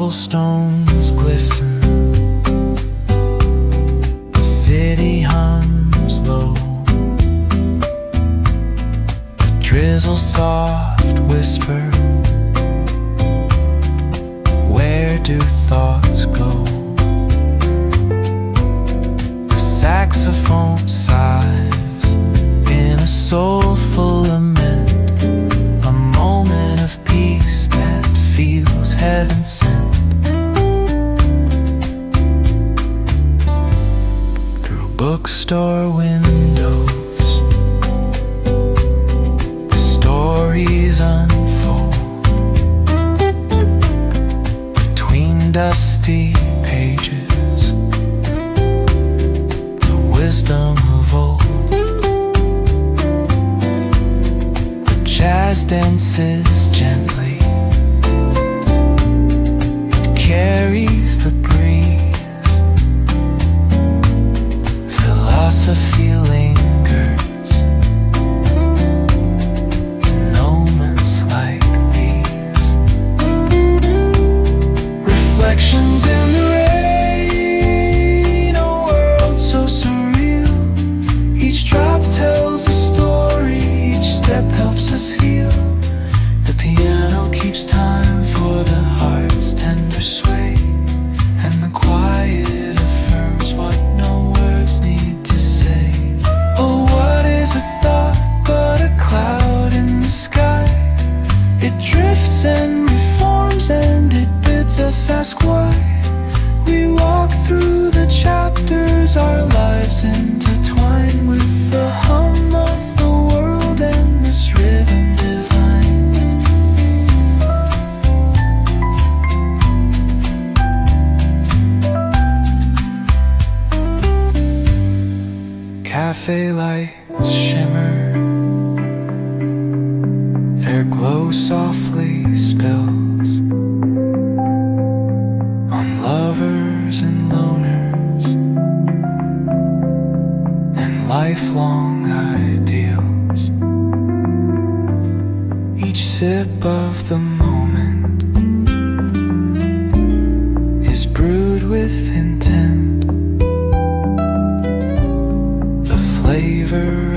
cobblestones glisten, the city hums low, a drizzle soft whisper, where do thoughts go? The saxophone sighs in a soulful lament, a moment of peace that feels heaven sent. Through bookstore windows, the stories unfold. Between dusty pages, the wisdom of old. The jazz dances gently, carries the breeze. Philosophy lingers in moments like these. Reflections in the rain, a world so surreal. Each drop tells a story, each step helps us heal. The piano keeps time for the heart's tender sway, and the quiet affirms what no words need to say. Oh, what is a thought but a cloud in the sky? It drifts and reforms and it bids us ask why. We walk through the chapters, our lives intertwine with the hum of the world and this rhythm divine. Cafe lights shimmer, their glow softly spills on lovers and loners and lifelong ideals. Each sip of the moment is brewed with intent, the flavor